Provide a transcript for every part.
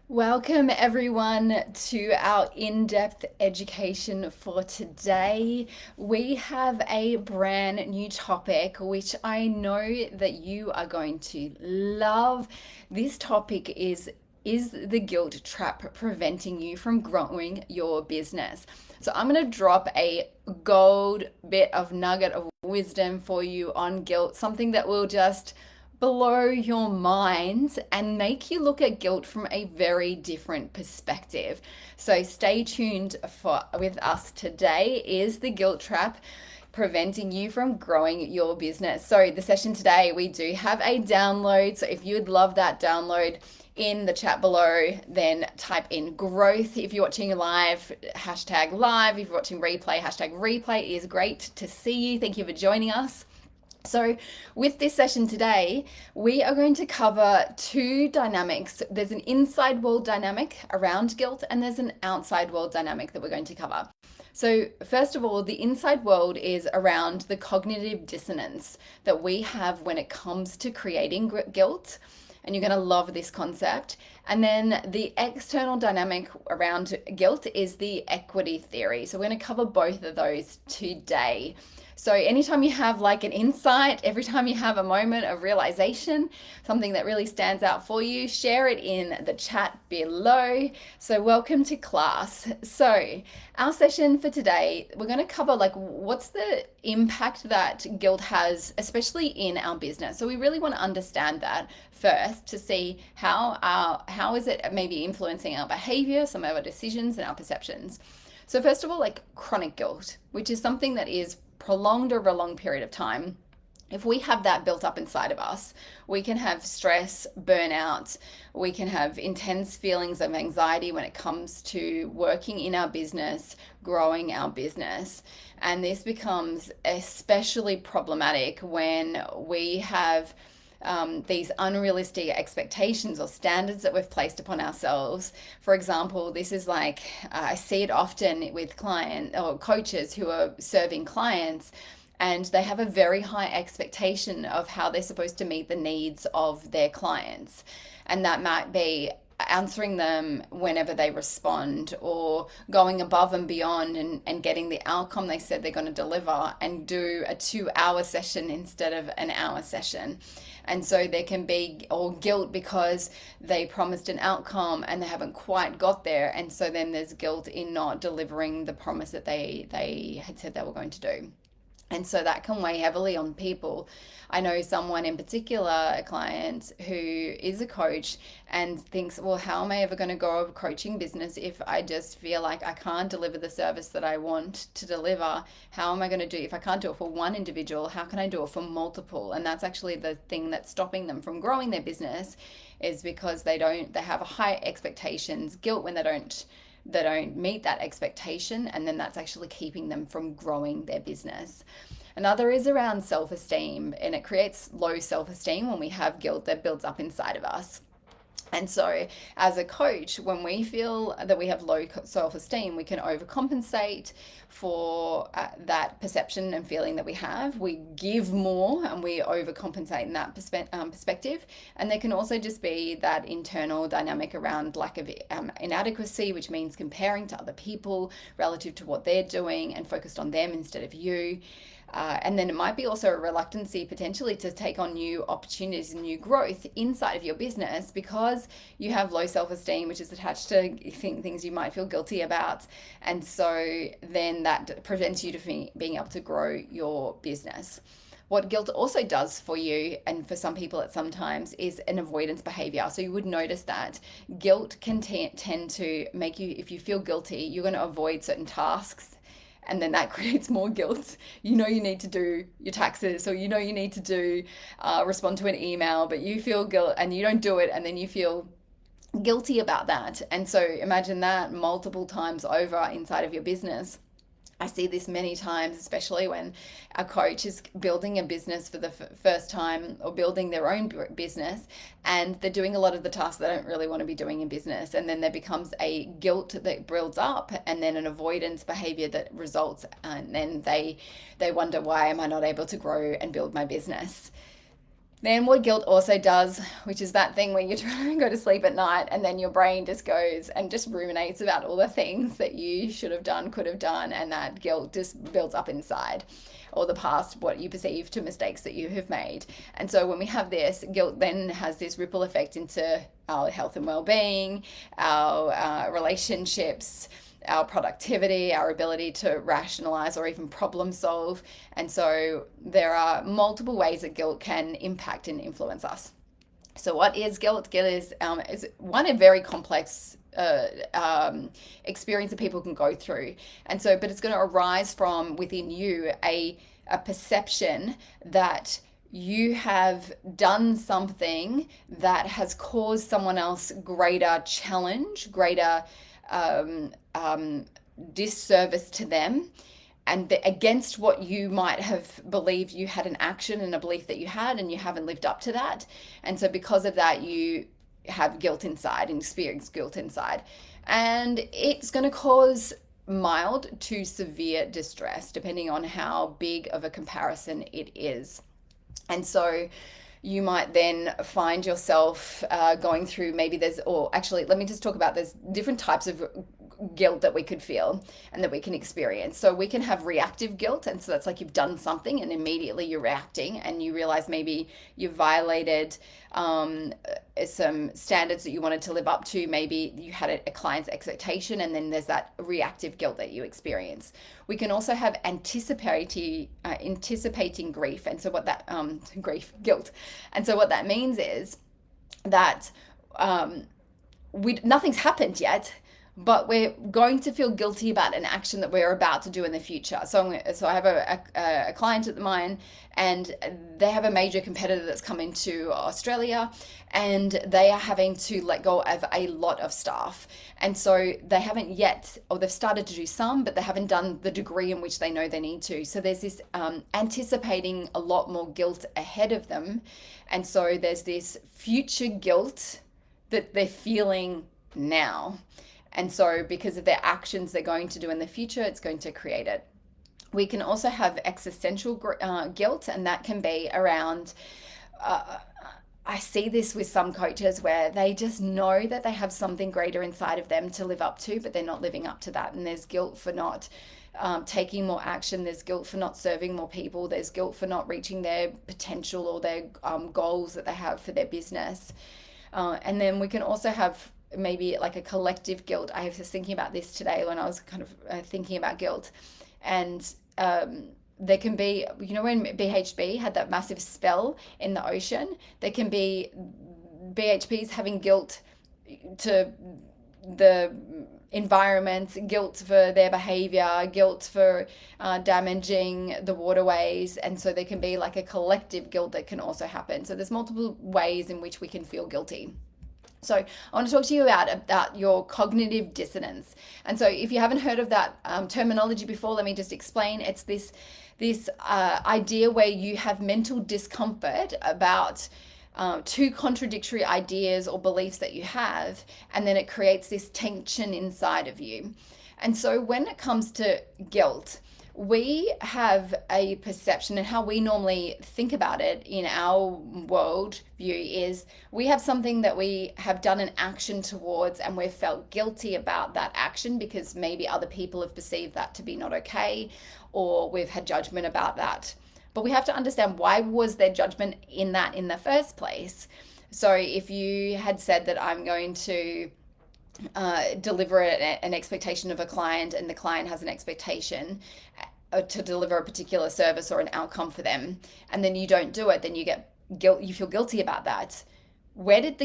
Welcome, everyone, to our in depth education for today. We have a brand new topic which I know that you are going to love. This topic is the guilt trap preventing you from growing your business? So, I'm going to drop a gold bit of nugget of wisdom for you on guilt, something that will just blow your mind and make you look at guilt from a very different perspective. So stay tuned for with us today. Is the guilt trap preventing you from growing your business? So the session today, we do have a download. So if you would love that download, in the chat below, then type in growth. If you're watching live, hashtag live. If you're watching replay, hashtag replay. It is great to see you. Thank you for joining us. So, with this session today, we are going to cover two dynamics. There's an inside world dynamic around guilt, and there's an outside world dynamic that we're going to cover. So, first of all, the inside world is around the cognitive dissonance that we have when it comes to creating guilt. And you're going to love this concept. And then the external dynamic around guilt is the equity theory. So, we're going to cover both of those today. So anytime you have like an insight, every time you have a moment of realization, something that really stands out for you, share it in the chat below. So welcome to class. So our session for today, we're going to cover like what's the impact that guilt has, especially in our business. So we really want to understand that first to see how is it maybe influencing our behavior, some of our decisions and our perceptions. So first of all, like chronic guilt, which is something that is prolonged over a long period of time. If we have that built up inside of us, we can have stress, burnout, we can have intense feelings of anxiety when it comes to working in our business, growing our business. And this becomes especially problematic when we have these unrealistic expectations or standards that we've placed upon ourselves. For example, this is like I see it often with client or coaches who are serving clients, and they have a very high expectation of how they're supposed to meet the needs of their clients. And that might be answering them whenever they respond or going above and beyond and getting the outcome they said they're going to deliver and do a 2 hour session instead of an hour session. And so there can be or guilt because they promised an outcome and they haven't quite got there. And so then there's guilt in not delivering the promise that they had said they were going to do. And so that can weigh heavily on people. I know someone in particular, a client who is a coach and thinks, well, how am I ever going to grow a coaching business if I just feel like I can't deliver the service that I want to deliver? How am I going to do, if I can't do it for one individual, how can I do it for multiple? And that's actually the thing that's stopping them from growing their business, is because they have high expectations, guilt when they don't meet that expectation, and then that's actually keeping them from growing their business. Another is around self-esteem, and it creates low self-esteem when we have guilt that builds up inside of us. And so, as a coach, when we feel that we have low self esteem, we can overcompensate for that perception and feeling that we have. We give more and we overcompensate in that perspective. And there can also just be that internal dynamic around lack of inadequacy, which means comparing to other people relative to what they're doing and focused on them instead of you. And then it might be also a reluctancy potentially to take on new opportunities and new growth inside of your business because you have low self-esteem, which is attached to things you might feel guilty about. And so then that prevents you from being able to grow your business. What guilt also does for you, and for some people at some times, is an avoidance behavior. So you would notice that guilt can tend to make you, if you feel guilty, you're going to avoid certain tasks, and then that creates more guilt. You know you need to do your taxes, or you know you need to do respond to an email, but you feel guilt and you don't do it, and then you feel guilty about that. And so imagine that multiple times over inside of your business. I see this many times, especially when a coach is building a business for the first time or building their own business, and they're doing a lot of the tasks they don't really want to be doing in business. And then there becomes a guilt that builds up, and then an avoidance behavior that results. And then they wonder, why am I not able to grow and build my business? Then what guilt also does, which is that thing where you're trying to go to sleep at night and then your brain just goes and just ruminates about all the things that you should have done, could have done, and that guilt just builds up inside, or the past, what you perceive to mistakes that you have made. And so when we have this, guilt then has this ripple effect into our health and well-being, our relationships, our productivity, our ability to rationalize or even problem solve. And so there are multiple ways that guilt can impact and influence us. So what is guilt? Guilt is one, a very complex experience that people can go through. And so, but it's going to arise from within you a perception that you have done something that has caused someone else greater challenge, greater disservice to them, and against what you might have believed you had an action and a belief that you had, and you haven't lived up to that. And so because of that, you have guilt inside and experience guilt inside. And it's going to cause mild to severe distress, depending on how big of a comparison it is. And so you might then find yourself going through, maybe there's, or actually, let me just talk about, there's different types of guilt that we could feel and that we can experience. So we can have reactive guilt, and so that's like you've done something and immediately you're reacting and you realize maybe you violated some standards that you wanted to live up to. Maybe you had a client's expectation, and then there's that reactive guilt that you experience. We can also have anticipating grief, and so what that guilt, and so what that means is that nothing's happened yet, but we're going to feel guilty about an action that we're about to do in the future. So I have a client at mine, and they have a major competitor that's come into Australia, and they are having to let go of a lot of staff. And so they haven't yet, or they've started to do some, but they haven't done the degree in which they know they need to. So there's this anticipating a lot more guilt ahead of them. And so there's this future guilt that they're feeling now. And so because of their actions they're going to do in the future, it's going to create it. We can also have existential guilt, and that can be around, I see this with some coaches where they just know that they have something greater inside of them to live up to, but they're not living up to that. And there's guilt for not taking more action. There's guilt for not serving more people. There's guilt for not reaching their potential or their goals that they have for their business. And then we can also have maybe like a collective guilt. I was just thinking about this today when I was kind of thinking about guilt. And there can be, when BHP had that massive spill in the ocean, there can be BHPs having guilt to the environment, guilt for their behavior, guilt for damaging the waterways. And so there can be like a collective guilt that can also happen. So there's multiple ways in which we can feel guilty. So I want to talk to you about your cognitive dissonance. And so if you haven't heard of that terminology before, let me just explain. It's this idea where you have mental discomfort about two contradictory ideas or beliefs that you have, and then it creates this tension inside of you. And so when it comes to guilt, we have a perception, and how we normally think about it in our world view is we have something that we have done an action towards, and we've felt guilty about that action because maybe other people have perceived that to be not okay, or we've had judgment about that. But we have to understand, why was there judgment in that in the first place? So if you had said that I'm going to deliver an expectation of a client, and the client has an expectation to deliver a particular service or an outcome for them, and then you don't do it, then you get guilt, you feel guilty about that. Where did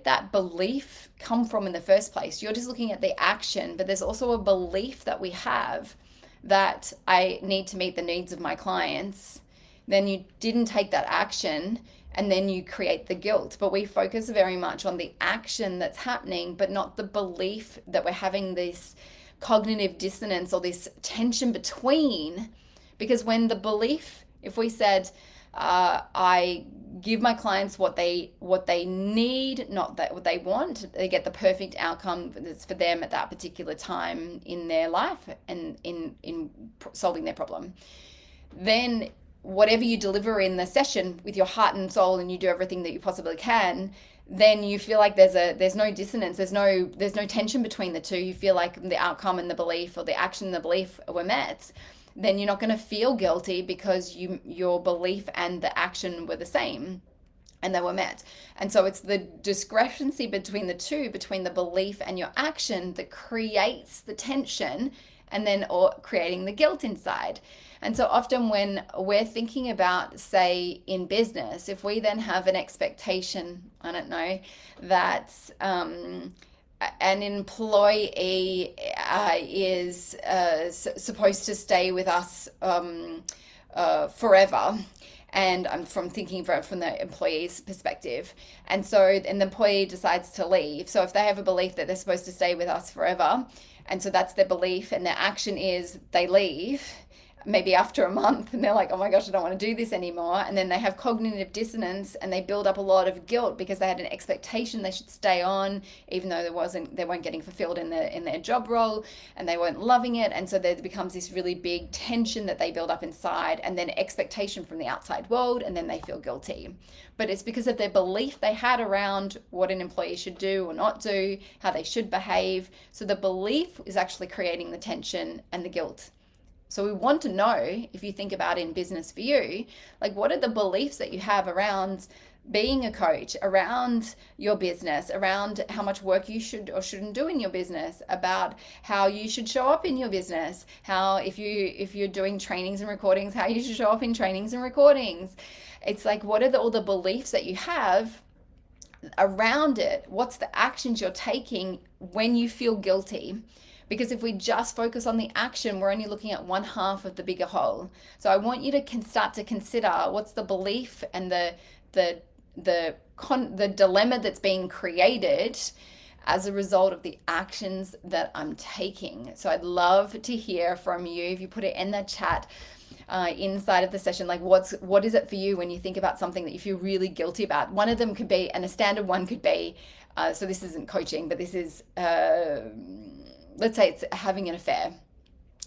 that belief come from in the first place? You're just looking at the action, but there's also a belief that we have that I need to meet the needs of my clients. Then you didn't take that action, and then you create the guilt. But we focus very much on the action that's happening, but not the belief that we're having this cognitive dissonance or this tension between. Because when the belief, if we said, I give my clients what they need, not that what they want, they get the perfect outcome that's for them at that particular time in their life and in solving their problem, then whatever you deliver in the session with your heart and soul, and you do everything that you possibly can, then you feel like there's no dissonance, there's no tension between the two. You feel like the outcome and the belief, or the action and the belief, were met. Then you're not going to feel guilty because your belief and the action were the same and they were met. And so it's the discrepancy between the two, between the belief and your action, that creates the tension, and then or creating the guilt inside. And so often when we're thinking about, say, in business, if we then have an expectation, I don't know, that an employee is supposed to stay with us forever, and I'm thinking from the employee's perspective. And the employee decides to leave. So if they have a belief that they're supposed to stay with us forever, and so that's their belief, and their action is they leave, maybe after a month, and they're like, oh my gosh, I don't want to do this anymore. And then they have cognitive dissonance, and they build up a lot of guilt because they had an expectation they should stay on, even though they weren't getting fulfilled in their job role, and they weren't loving it. And so there becomes this really big tension that they build up inside, and then expectation from the outside world, and then they feel guilty. But it's because of their belief they had around what an employee should do or not do, how they should behave. So the belief is actually creating the tension and the guilt. So we want to know, if you think about in business for you, like, what are the beliefs that you have around being a coach, around your business, around how much work you should or shouldn't do in your business, about how you should show up in your business, how if you're doing trainings and recordings, how you should show up in trainings and recordings. It's like, what are all the beliefs that you have around it? What's the actions you're taking when you feel guilty? Because if we just focus on the action, we're only looking at one half of the bigger whole. So I want you to start to consider what's the belief and the dilemma that's being created as a result of the actions that I'm taking. So I'd love to hear from you. If you put it in the chat inside of the session, like, what is it for you when you think about something that you feel really guilty about? One of them could be, and a standard one could be, so this isn't coaching, but this is, let's say it's having an affair.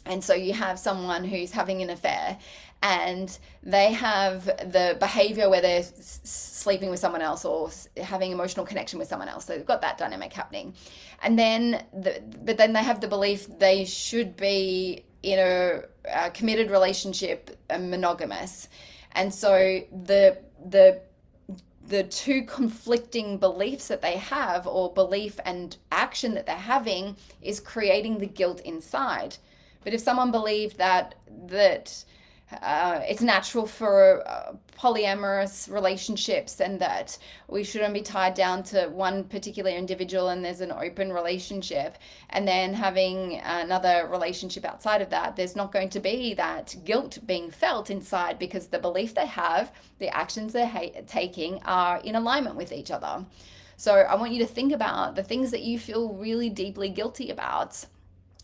And so you have someone who's having an affair, and they have the behavior where they're sleeping with someone else or having emotional connection with someone else. So they've got that dynamic happening. And then, but then they have the belief they should be in a committed relationship, monogamous. And so the two conflicting beliefs that they have, or belief and action that they're having, is creating the guilt inside. But if someone believed that it's natural for polyamorous relationships, and that we shouldn't be tied down to one particular individual, and there's an open relationship, and then having another relationship outside of that, there's not going to be that guilt being felt inside, because the belief they have, the actions they're taking, are in alignment with each other. So I want you to think about the things that you feel really deeply guilty about.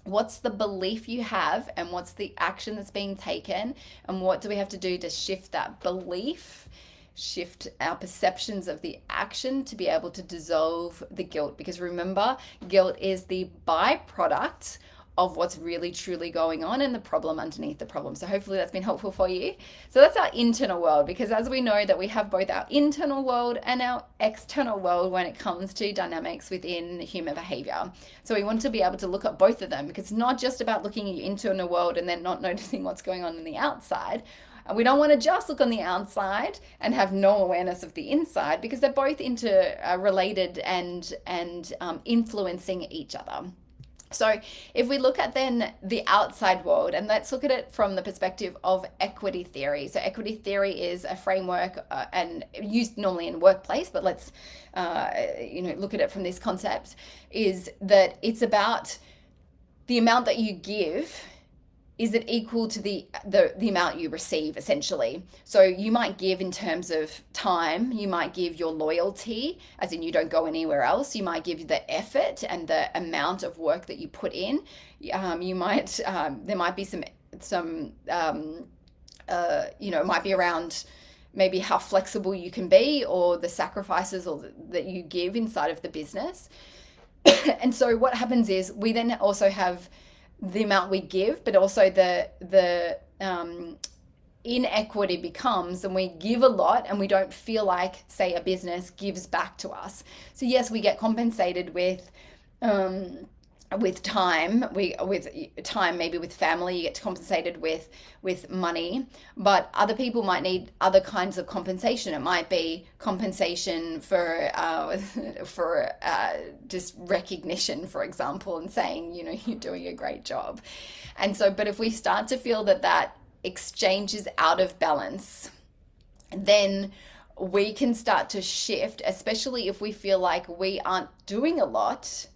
What's the belief you have, and what's the action that's being taken, and what do we have to do to shift that belief, shift our perceptions of the action, to be able to dissolve the guilt? Because remember, guilt is the byproduct of what's really truly going on, and the problem underneath the problem. So hopefully that's been helpful for you. So that's our internal world, because as we know that we have both our internal world and our external world when it comes to dynamics within human behavior. So we want to be able to look at both of them, because it's not just about looking at your internal world and then not noticing what's going on in the outside. And we don't want to just look on the outside and have no awareness of the inside, because they're both interrelated and influencing each other. So if we look at then the outside world, and let's look at it from the perspective of equity theory. So equity theory is a framework and used normally in workplace, but let's look at it from this concept, is that it's about the amount that you give. Is it equal to the amount you receive, essentially? So you might give in terms of time, you might give your loyalty, as in you don't go anywhere else. You might give the effort and the amount of work that you put in. You might there might be some it might be around maybe how flexible you can be, or the sacrifices that you give inside of the business. And so what happens is we then also have the amount we give, but also the inequity becomes, and we give a lot and we don't feel like, say, a business gives back to us. So yes, we get compensated um, with time. With time, maybe with family, you get compensated with money, but other people might need other kinds of compensation. It might be compensation for just recognition, for example, and saying, you're doing a great job. And so, but if we start to feel that exchange is out of balance, then we can start to shift, especially if we feel like we aren't doing a lot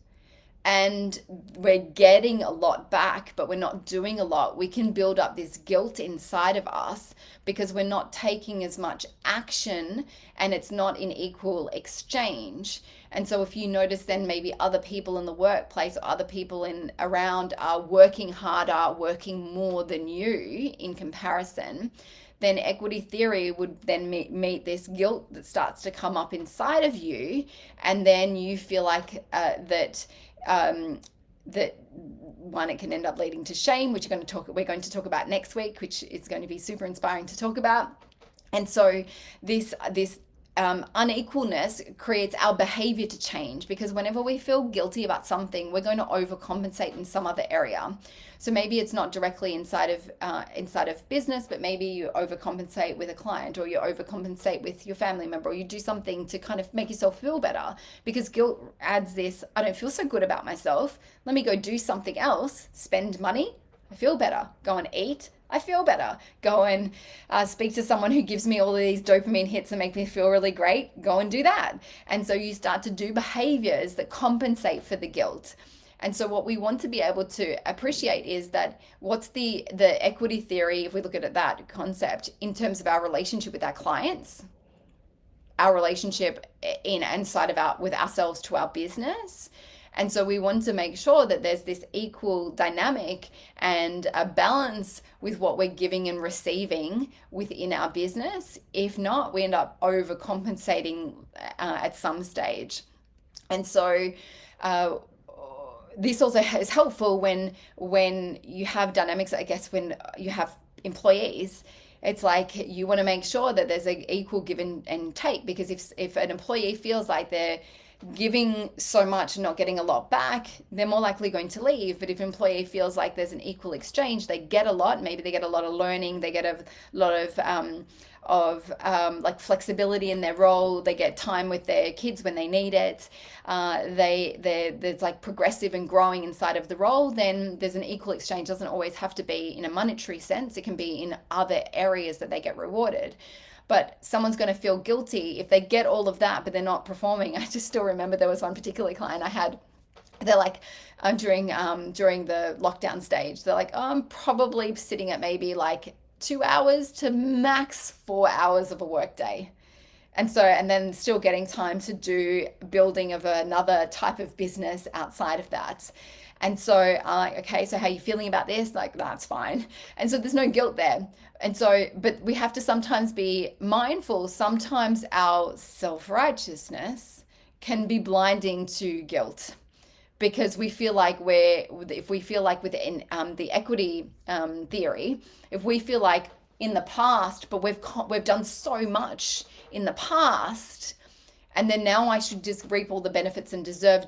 and we're getting a lot back, but we're not doing a lot. We can build up this guilt inside of us because we're not taking as much action and it's not in equal exchange. And so if you notice, then maybe other people in the workplace or other people in around are working harder, working more than you in comparison, then equity theory would then meet this guilt that starts to come up inside of you, and then you feel like that one, it can end up leading to shame, which we're going to talk about next week, which is going to be super inspiring to talk about. And so this unequalness creates our behavior to change, because whenever we feel guilty about something, we're going to overcompensate in some other area. So maybe it's not directly inside of business, but maybe you overcompensate with a client, or you overcompensate with your family member, or you do something to kind of make yourself feel better, because guilt adds this, I don't feel so good about myself. Let me go do something else, spend money, I feel better. Go and eat, I feel better. Go and speak to someone who gives me all of these dopamine hits and make me feel really great. Go and do that. And so you start to do behaviors that compensate for the guilt. And so what we want to be able to appreciate is that what's the equity theory, if we look at that concept in terms of our relationship with our clients, our relationship inside of with ourselves to our business. And so we want to make sure that there's this equal dynamic and a balance with what we're giving and receiving within our business. If not, we end up overcompensating at some stage. And so this also is helpful when you have dynamics, I guess, when you have employees. It's like you want to make sure that there's an equal give and take, because if an employee feels like they're giving so much and not getting a lot back, they're more likely going to leave. But if an employee feels like there's an equal exchange, they get a lot, maybe they get a lot of learning, they get a lot of like flexibility in their role, they get time with their kids when they need it, there's like progressive and growing inside of the role, then there's an equal exchange. It doesn't always have to be in a monetary sense, it can be in other areas that they get rewarded. But someone's going to feel guilty if they get all of that, but they're not performing. I just still remember there was one particular client I had. They're like, during the lockdown stage, they're like, I'm probably sitting at maybe like 2 hours to max 4 hours of a work day. And so, and then still getting time to do building of another type of business outside of that. And so, okay, so how are you feeling about this? Like, that's fine. And so there's no guilt there. And so, but we have to sometimes be mindful. Sometimes our self-righteousness can be blinding to guilt, because we feel like if we feel like within the equity theory, if we feel like in the past, but we've done so much in the past, and then now I should just reap all the benefits and deserve,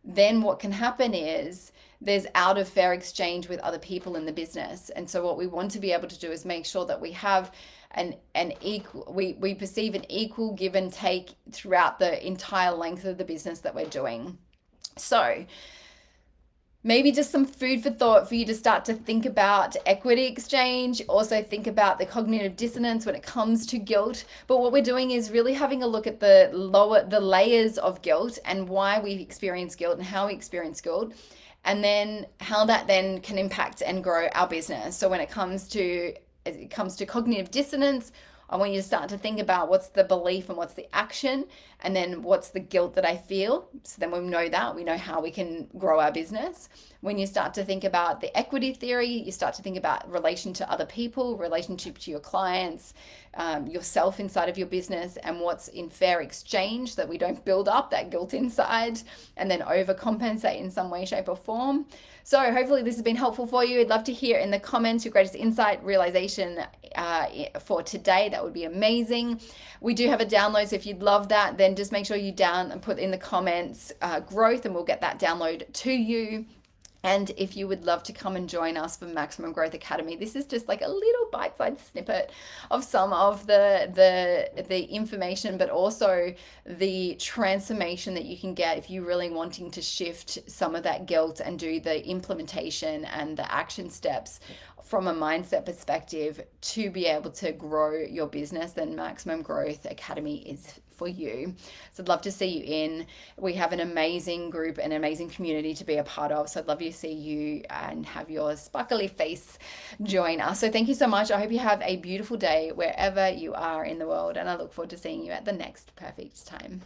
then what can happen is there's out of fair exchange with other people in the business. And so what we want to be able to do is make sure that we have an equal, we perceive an equal give and take throughout the entire length of the business that we're doing. So maybe just some food for thought for you to start to think about equity exchange. Also think about the cognitive dissonance when it comes to guilt. But what we're doing is really having a look at the layers of guilt and why we experience guilt and how we experience guilt, and then how that then can impact and grow our business. So when it comes to cognitive dissonance, I want you to start to think about what's the belief and what's the action, and then what's the guilt that I feel. So then we know that, we know how we can grow our business. When you start to think about the equity theory, you start to think about relation to other people, relationship to your clients, yourself inside of your business, and what's in fair exchange, that we don't build up that guilt inside and then overcompensate in some way, shape, or form. So hopefully this has been helpful for you. I'd love to hear in the comments your greatest insight, realization for today. That would be amazing. We do have a download, so if you'd love that, then just make sure you down and put in the comments growth, and we'll get that download to you. And if you would love to come and join us for Maximum Growth Academy, this is just like a little bite-sized snippet of some of the information, but also the transformation that you can get if you're really wanting to shift some of that guilt and do the implementation and the action steps from a mindset perspective to be able to grow your business. Then Maximum Growth Academy is for you. So I'd love to see you in. We have an amazing group, an amazing community to be a part of. So I'd love to see you and have your sparkly face join us. So thank you so much. I hope you have a beautiful day wherever you are in the world, and I look forward to seeing you at the next perfect time.